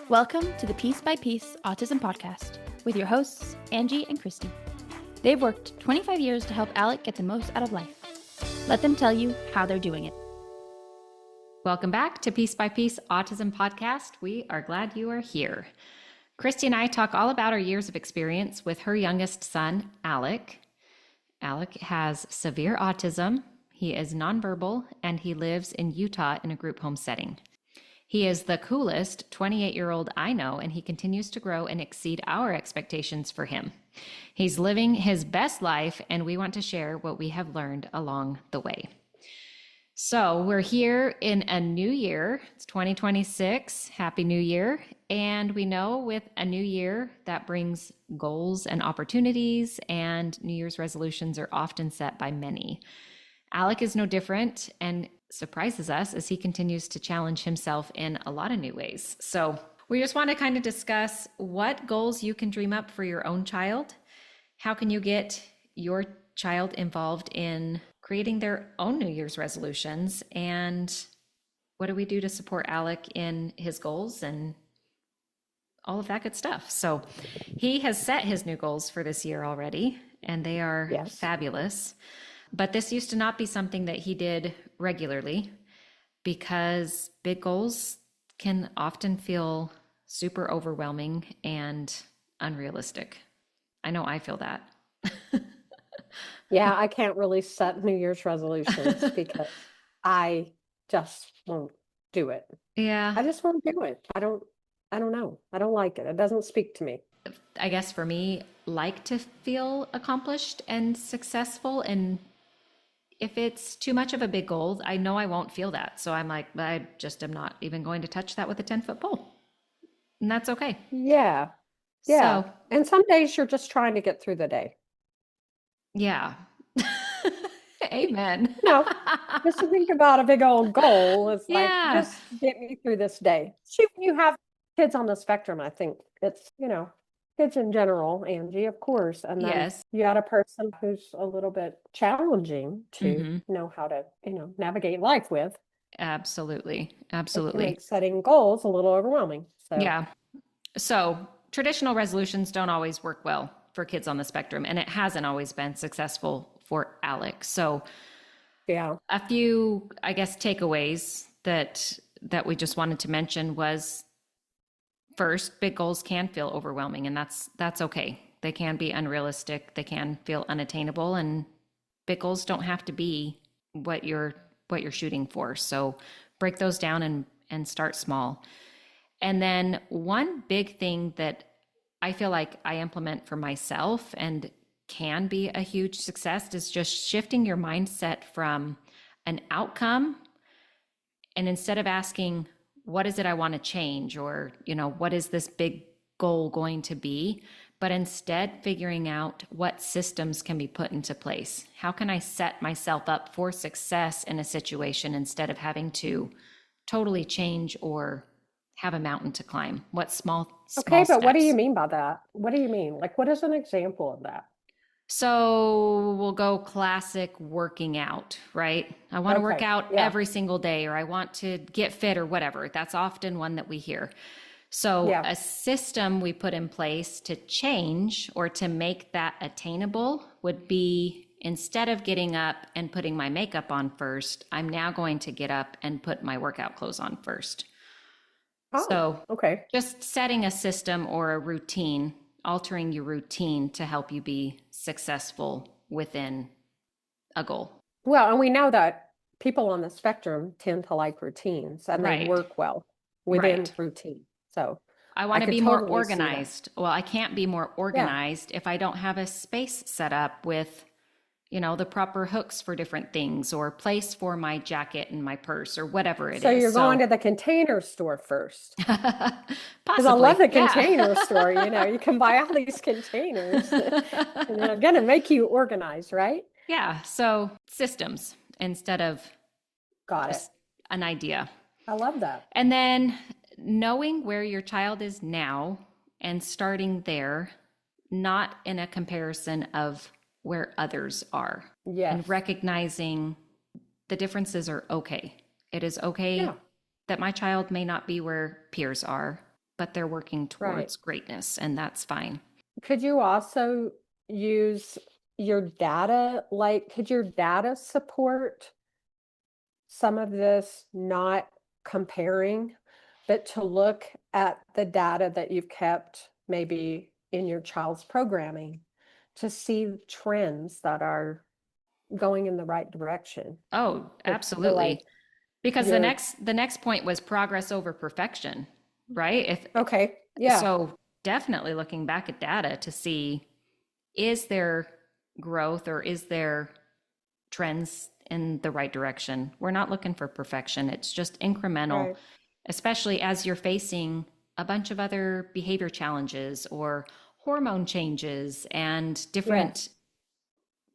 Welcome to the Piece by Piece Autism Podcast with your hosts, Angie and Christy. They've worked 25 years to help Alec get the most out of life. Let them tell you how they're doing it. Welcome back to Piece by Piece Autism Podcast. We are glad you are here. Christy and I talk all about our years of experience with her youngest son, Alec. Alec has severe autism. He is nonverbal, and he lives in Utah in a group home setting. He is the coolest 28-year-old I know, and he continues to grow and exceed our expectations for him. He's living his best life, and we want to share what we have learned along the way. So we're here in a new year. It's 2026. Happy New Year. And we know with a new year that brings goals and opportunities, and New Year's resolutions are often set by many. Alec is no different and surprises us as he continues to challenge himself in a lot of new ways. So we just want to kind of discuss what goals you can dream up for your own child. How can you get your child involved in creating their own New Year's resolutions? And what do we do to support Alec in his goals and all of that good stuff? So he has set his new goals for this year already, and they are fabulous. But this used to not be something that he did regularly because big goals can often feel super overwhelming and unrealistic. I know I feel that. Yeah, I can't really set New Year's resolutions because I just won't do it. Yeah. I just won't do it. I don't know. I don't like it. It doesn't speak to me. I guess for me, like to feel accomplished and successful, and if it's too much of a big goal, I know I won't feel that. So I'm like, I just am not even going to touch that with a 10-foot pole. And that's okay. Yeah. So, and some days you're just trying to get through the day. Yeah. Amen. No, just to think about a big old goal is like, Yeah. just get me through this day. See, when you have kids on the spectrum, I think it's, kids in general, Angie, of course. And then Yes. you got a person who's a little bit challenging to know how to, navigate life with. Absolutely. It Absolutely. makes setting goals a little overwhelming. So Yeah. So traditional resolutions don't always work well for kids on the spectrum, and it hasn't always been successful for Alec. So yeah. a few, I guess, takeaways that we just wanted to mention was, first, big goals can feel overwhelming, and that's okay. They can be unrealistic. They can feel unattainable, and big goals don't have to be what you're shooting for. So break those down and start small. And then one big thing that I feel like I implement for myself and can be a huge success is just shifting your mindset from an outcome, and instead of asking, what is it I want to change? Or, what is this big goal going to be? But instead figuring out what systems can be put into place. How can I set myself up for success in a situation instead of having to totally change or have a mountain to climb? What small Okay, but steps? what do you mean by that? What do you mean? Like, what is an example of that? So we'll go classic working out, right? I want to work out every single day, or I want to get fit or whatever. That's often one that we hear. So a system we put in place to change or to make that attainable would be, instead of getting up and putting my makeup on first, I'm now going to get up and put my workout clothes on first. Oh, so okay. Just setting a system or a routine, altering your routine to help you be successful within a goal. Well, and we know that people on the spectrum tend to like routines, and they work well within routine. So I want to be more organized. Well, I can't be more organized if I don't have a space set up with, the proper hooks for different things, or place for my jacket and my purse, or whatever it is. So you're going to the container store first. Because Possibly. I love the container store. You can buy all these containers and they're going to make you organized, right? Yeah. So systems instead of an idea. I love that. And then knowing where your child is now and starting there, not in a comparison of where others are. Yes. And recognizing the differences are okay. It is okay that my child may not be where peers are. but they're working Right. towards greatness, and that's fine. Could you also use your data? Like, could your data support some of this, not comparing, but to look at the data that you've kept maybe in your child's programming to see trends that are going in the right direction? Oh, If you feel like absolutely. Because you're the next point was progress over perfection, right? okay, yeah, So definitely looking back at data to see, is there growth or is there trends in the right direction? We're not looking for perfection. It's just incremental, right, especially as you're facing a bunch of other behavior challenges or hormone changes and yes, different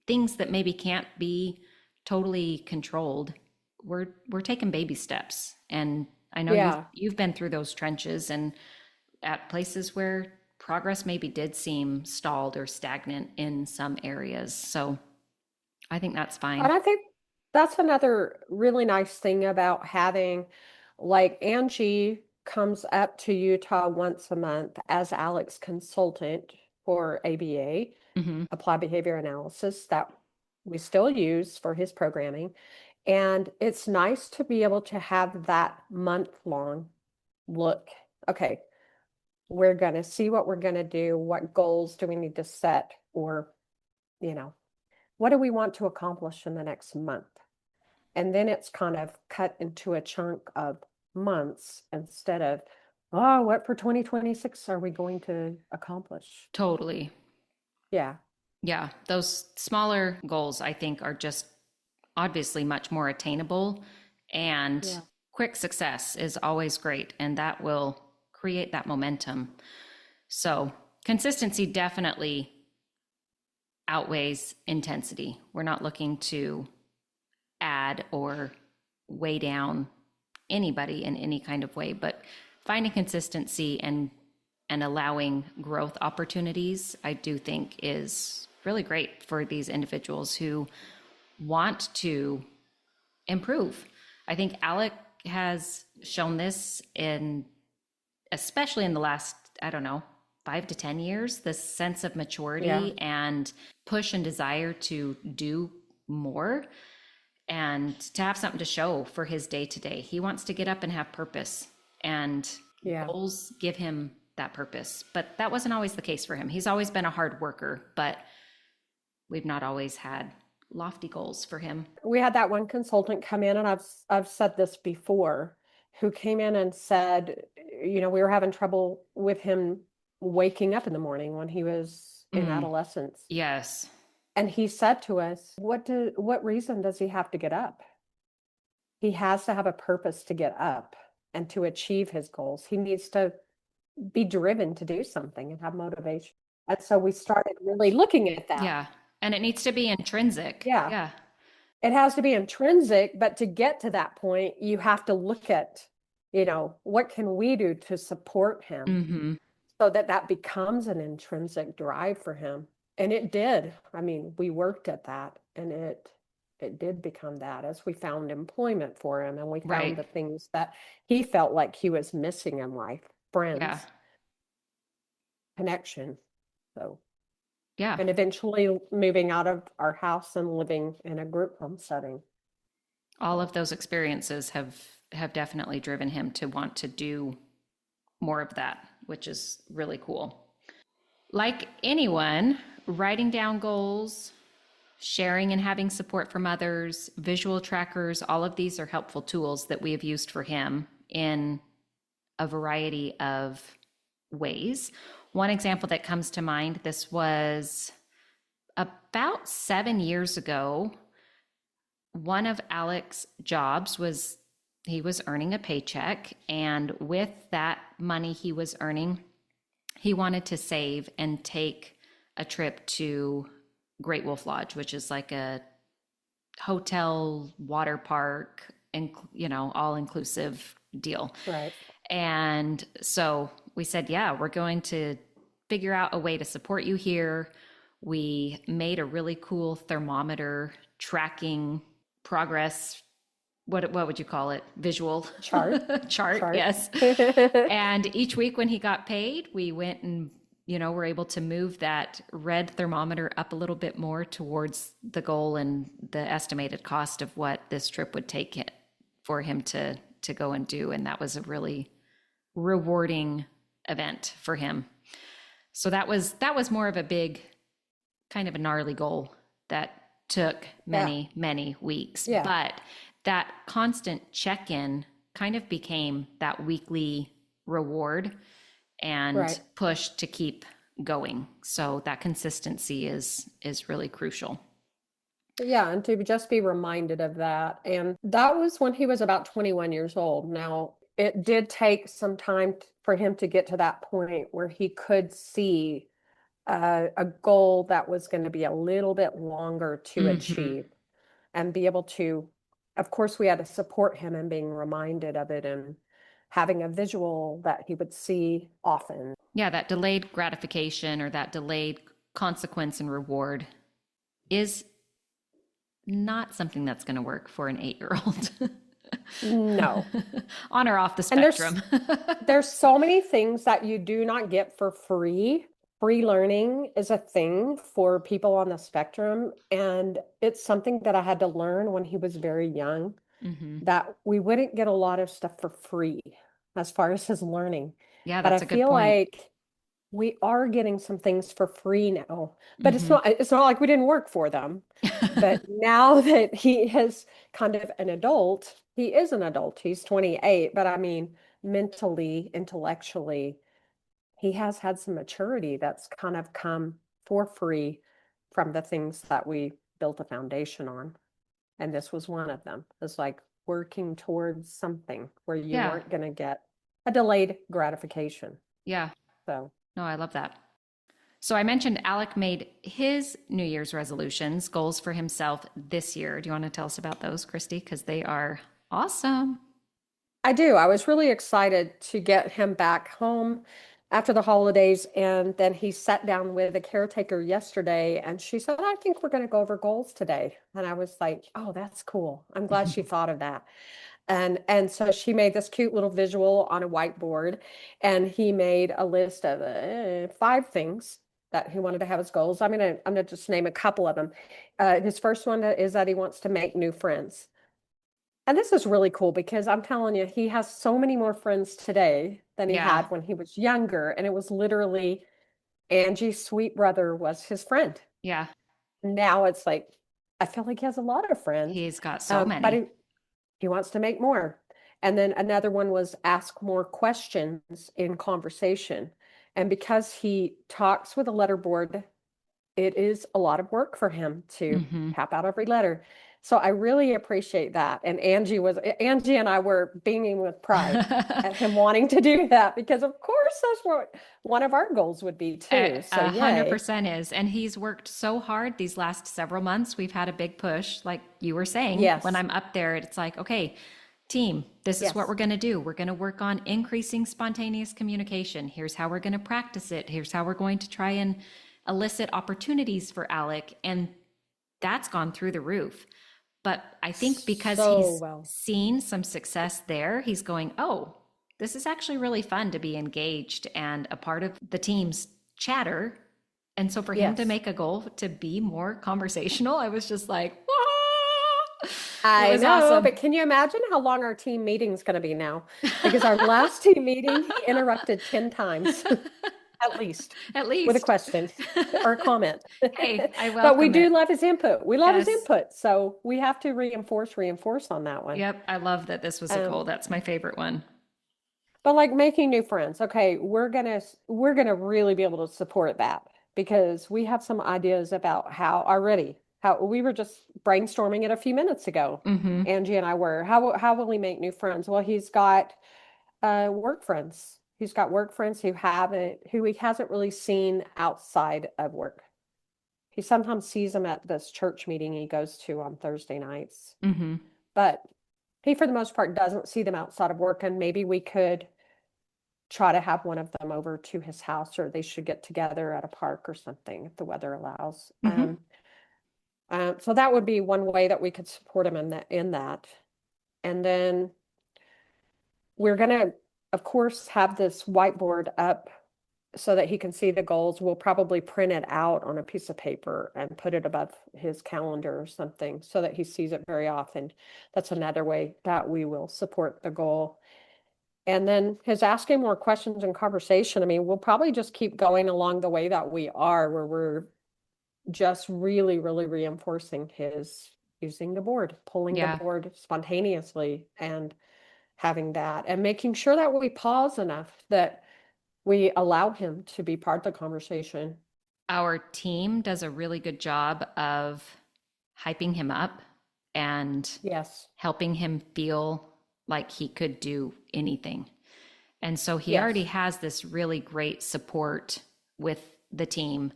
things that maybe can't be totally controlled. We're taking baby steps. And I know yeah. you've been through those trenches and at places where progress maybe did seem stalled or stagnant in some areas. So I think that's fine. And I think that's another really nice thing about having, like, Angie comes up to Utah once a month as Alec's consultant for ABA, Hmm. Applied Behavior Analysis, that we still use for his programming. And it's nice to be able to have that month-long look. Okay, we're going to see what we're going to do. What goals do we need to set? Or, you know, what do we want to accomplish in the next month? And then it's kind of cut into a chunk of months instead of, oh, what for 2026 are we going to accomplish? Totally. Yeah, Yeah. Those smaller goals, I think, are just obviously much more attainable. And yeah, quick success is always great. And that will create that momentum. So consistency definitely outweighs intensity. We're not looking to add or weigh down anybody in any kind of way, but finding consistency and allowing growth opportunities, I do think is really great for these individuals who want to improve. I think Alec has shown this in, especially in the last, I don't know, 5 to 10 years, this sense of yeah, maturity and push and desire to do more and to have something to show for his day to day. He wants to get up and have purpose, and yeah. goals give him that purpose. But that wasn't always the case for him. He's always been a hard worker, but we've not always had lofty goals for him. We had that one consultant come in, and I've said this before, who came in and said, we were having trouble with him waking up in the morning when he was in Mm, adolescence. yes, And he said to us, what reason does he have to get up? He has to have a purpose to get up and to achieve his goals. He needs to be driven to do something and have motivation. And so we started really looking at that. yeah. And it needs to be intrinsic. Yeah. Yeah, It has to be intrinsic, but to get to that point, you have to look at, what can we do to support him mm-hmm. so that that becomes an intrinsic drive for him. And it did. I mean, we worked at that, and it did become that as we found employment for him and we found Right. the things that he felt like he was missing in life, Yeah, friends, connection. So, yeah. and eventually moving out of our house and living in a group home setting. All of those experiences have definitely driven him to want to do more of that, which is really cool. Like anyone, writing down goals, sharing and having support from others, visual trackers, all of these are helpful tools that we have used for him in a variety of ways. One example that comes to mind, this was about 7 years ago. One of Alec's jobs was he was earning a paycheck, and with that money he was earning, he wanted to save and take a trip to Great Wolf Lodge, which is like a hotel, water park, and all inclusive deal. Right. And so we said, yeah, we're going to figure out a way to support you here. We made a really cool thermometer tracking progress what would you call it? Visual chart. chart, Chart. yes. And each week when he got paid, we went and, were able to move that red thermometer up a little bit more towards the goal and the estimated cost of what this trip would take it for him to go and do. And that was a really rewarding event for him. So that was more of a big, kind of a gnarly goal that took many, many weeks. Yeah. But that constant check-in kind of became that weekly reward and push to keep going. So that consistency is really crucial. Yeah, and to just be reminded of that. And that was when he was about 21 years old. Now, it did take some time for him to get to that point where he could see a goal that was going to be a little bit longer to achieve and be able to, of course, we had to support him in being reminded of it and having a visual that he would see often. Yeah, that delayed gratification or that delayed consequence and reward is not something that's going to work for an 8-year-old. No. On or off the spectrum. There's so many things that you do not get for free. Free learning is a thing for people on the spectrum. And it's something that I had to learn when he was very young, that we wouldn't get a lot of stuff for free as far as his learning. Yeah, but that's a good point. But I feel like we are getting some things for free now, but it's not like we didn't work for them. But now that he is kind of an adult, he is an adult. He's 28, but I mean, mentally, intellectually, he has had some maturity that's kind of come for free from the things that we built a foundation on. And this was one of them. It's like working towards something where you weren't going to get a delayed gratification. Yeah. So. No, I love that. So I mentioned Alec made his New Year's resolutions, goals for himself this year. Do you want to tell us about those, Christy? Because they are awesome. I do. I was really excited to get him back home after the holidays. And then he sat down with a caretaker yesterday and she said, I think we're going to go over goals today. And I was like, oh, that's cool. I'm glad she thought of that. And so she made this cute little visual on a whiteboard, and he made a list of 5 things that he wanted to have as goals. I'm gonna just name a couple of them. His first one is that he wants to make new friends. And this is really cool because I'm telling you, he has so many more friends today than he had when he was younger. And it was literally Angie's sweet brother was his friend. Yeah. Now it's like, I feel like he has a lot of friends. He's got so many. But he wants to make more. And then another one was ask more questions in conversation. And because he talks with a letterboard, it is a lot of work for him to tap out every letter. So I really appreciate that. And Angie and I were beaming with pride at him wanting to do that, because of course that's what one of our goals would be too. So 100% is. And he's worked so hard these last several months. We've had a big push, like you were saying. Yes. When I'm up there, it's like, okay, team, this is what we're going to do. We're going to work on increasing spontaneous communication. Here's how we're going to practice it. Here's how we're going to try and elicit opportunities for Alec. And that's gone through the roof. But I think because he's seen some success there, he's going, oh, this is actually really fun to be engaged and a part of the team's chatter. And so for him to make a goal to be more conversational, I was just like, whoa! I know, awesome. But can you imagine how long our team meeting is going to be now? Because our last team meeting, he interrupted 10 times. At least with a question or a comment. Hey, I welcome But we do it. love his input. We love his input. So we have to reinforce on that one. Yep. I love that this was a goal. That's my favorite one. But like making new friends. Okay. We're going to really be able to support that, because we have some ideas about how we were just brainstorming it a few minutes ago. Angie and I were, how will he make new friends? Well, he's got work friends. He's got work friends who he hasn't really seen outside of work. He sometimes sees them at this church meeting he goes to on Thursday nights. But he, for the most part, doesn't see them outside of work. And maybe we could try to have one of them over to his house, or they should get together at a park or something if the weather allows. So that would be one way that we could support him in that. And then we're going to, of course, have this whiteboard up so that he can see the goals. We'll probably print it out on a piece of paper and put it above his calendar or something so that he sees it very often. That's another way that we will support the goal. And then his asking more questions and conversation. I mean, we'll probably just keep going along the way that we are, where we're just really, really reinforcing his using the board, pulling the board spontaneously and having that, and making sure that we pause enough that we allow him to be part of the conversation. Our team does a really good job of hyping him up and Yes. helping him feel like he could do anything. And so he Yes. already has this really great support with the team.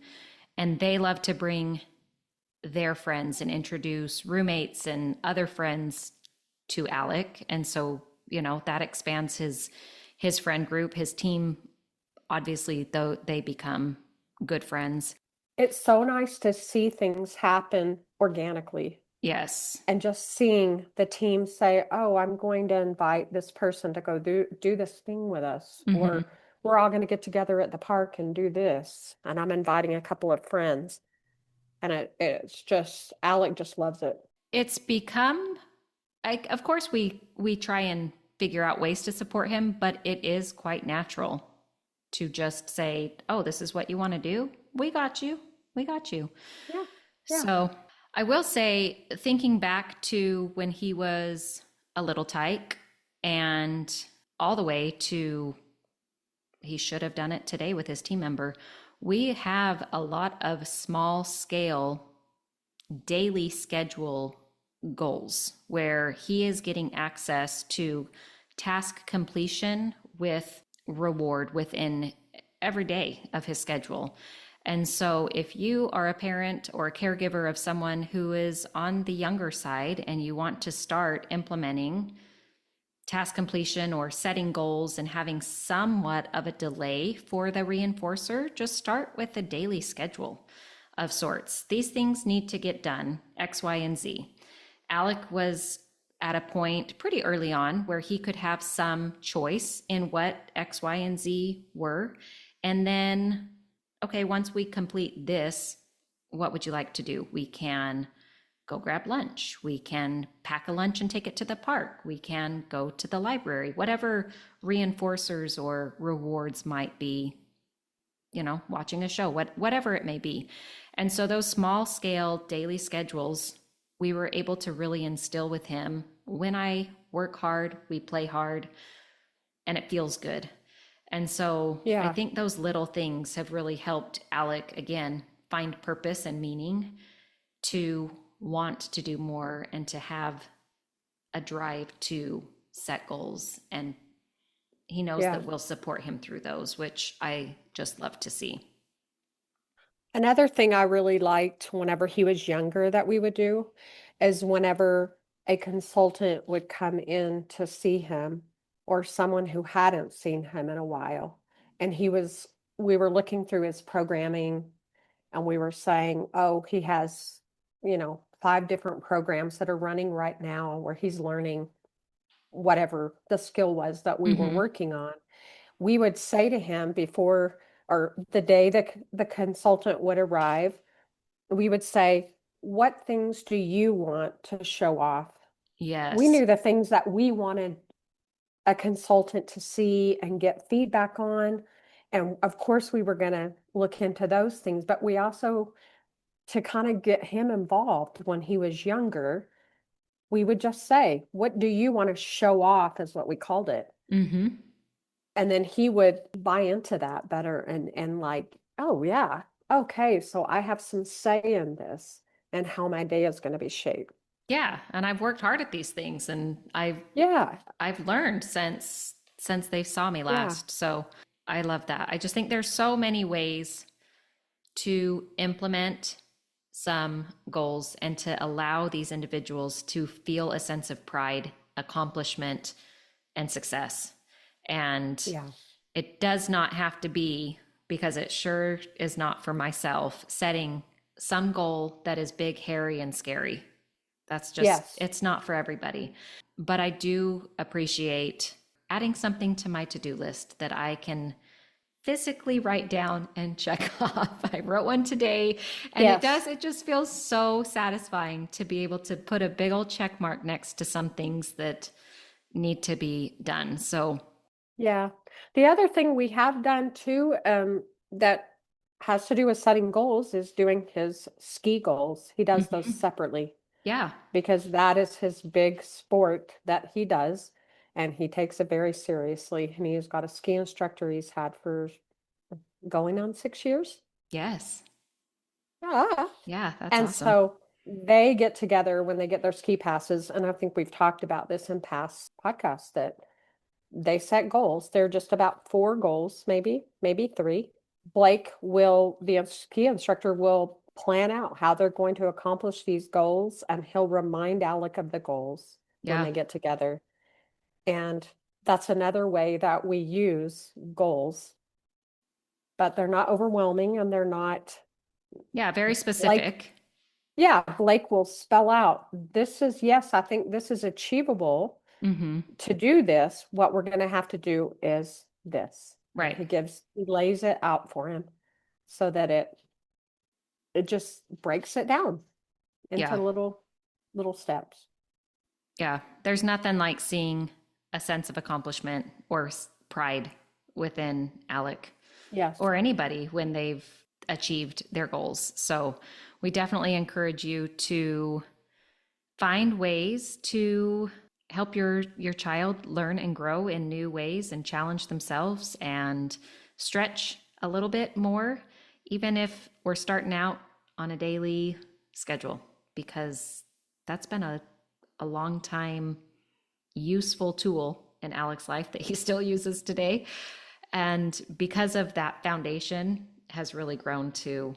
And they love to bring their friends and introduce roommates and other friends to Alec. And so, you know, that expands his friend group, his team. Obviously, though, they become good friends. It's so nice to see things happen organically. Yes. And just seeing the team say, oh, I'm going to invite this person to go do this thing with us. Mm-hmm. Or we're all going to get together at the park and do this. And I'm inviting a couple of friends. And it's just, Alec just loves it. It's become, of course, we try and figure out ways to support him, but it is quite natural to just say, oh, this is what you want to do? We got you. We got you. Yeah. So I will say, thinking back to when he was a little tyke and all the way to he should have done it today with his team member, we have a lot of small scale daily schedule goals where he is getting access to task completion with reward within every day of his schedule. And so if you are a parent or a caregiver of someone who is on the younger side and you want to start implementing task completion or setting goals and having somewhat of a delay for the reinforcer, just start with a daily schedule of sorts. These things need to get done, X, Y, and Z. Alec was at a point pretty early on where he could have some choice in what X, Y, and Z were. And then, okay, once we complete this, what would you like to do? We can go grab lunch. We can pack a lunch and take it to the park. We can go to the library, whatever reinforcers or rewards might be, you know, watching a show, whatever it may be. And so those small scale daily schedules, we were able to really instill with him, when I work hard, we play hard, and it feels good. And so I think those little things have really helped Alec, again, find purpose and meaning to want to do more and to have a drive to set goals. And he knows that we'll support him through those, which I just love to see. Another thing I really liked whenever he was younger that we would do is whenever a consultant would come in to see him or someone who hadn't seen him in a while, and we were looking through his programming and we were saying, oh, he has, 5 different programs that are running right now where he's learning whatever the skill was that we were working on. We would say to him before or the day that the consultant would arrive, we would say, what things do you want to show off? Yes. We knew the things that we wanted a consultant to see and get feedback on. And of course, we were going to look into those things, but we also, to kind of get him involved when he was younger, we would just say, what do you want to show off, is what we called it. Mm-hmm. And then he would buy into that better and like, oh yeah, okay, so I have some say in this and how my day is going to be shaped. Yeah, and I've worked hard at these things, and I've learned since they saw me last. So I love that. I just think there's so many ways to implement some goals and to allow these individuals to feel a sense of pride, accomplishment, and success. And it does not have to be, because it sure is not for myself, setting some goal that is big, hairy, and scary. That's just, it's not for everybody. But I do appreciate adding something to my to-do list that I can physically write down and check off. I wrote one today, and Yes. it just feels so satisfying to be able to put a big old check mark next to some things that need to be done. So, Yeah. The other thing we have done too, that has to do with setting goals is doing his ski goals. He does those mhm. separately Yeah, because that is his big sport that he does, and he takes it very seriously. And he's got a ski instructor he's had for going on 6 years. yes. Yeah. Yeah, that's And awesome. so they get together when they get their ski passes. And I think we've talked about this in past podcasts that they set goals. They're just about 4 goals, maybe 3. The ski instructor will plan out how they're going to accomplish these goals, and he'll remind Alec of the goals when Yeah. they get together. And that's another way that we use goals, but they're not overwhelming and they're not Yeah, very like, specific. yeah, Blake will spell out, yes, I think this is achievable. Mm-hmm. To do this, what we're going to have to do is this. And Right. he lays it out for him so that it just breaks it down into Yeah. little steps. Yeah. There's nothing like seeing a sense of accomplishment or pride within Alec Yes. or anybody when they've achieved their goals. So we definitely encourage you to find ways to help your child learn and grow in new ways and challenge themselves and stretch a little bit more, even if we're starting out on a daily schedule, because that's been a long time useful tool in Alec's life that he still uses today. And because of that foundation has really grown to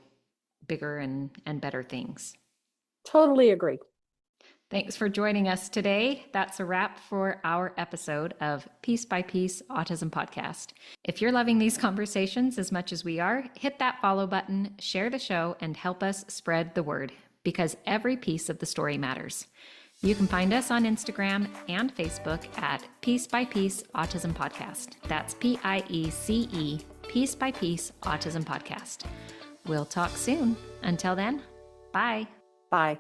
bigger and better things. Totally agree. Thanks for joining us today. That's a wrap for our episode of Piece by Piece Autism Podcast. If you're loving these conversations as much as we are, hit that follow button, share the show, and help us spread the word, because every piece of the story matters. You can find us on Instagram and Facebook at Piece by Piece Autism Podcast. That's PIECE, Piece by Piece Autism Podcast. We'll talk soon. Until then, bye. Bye.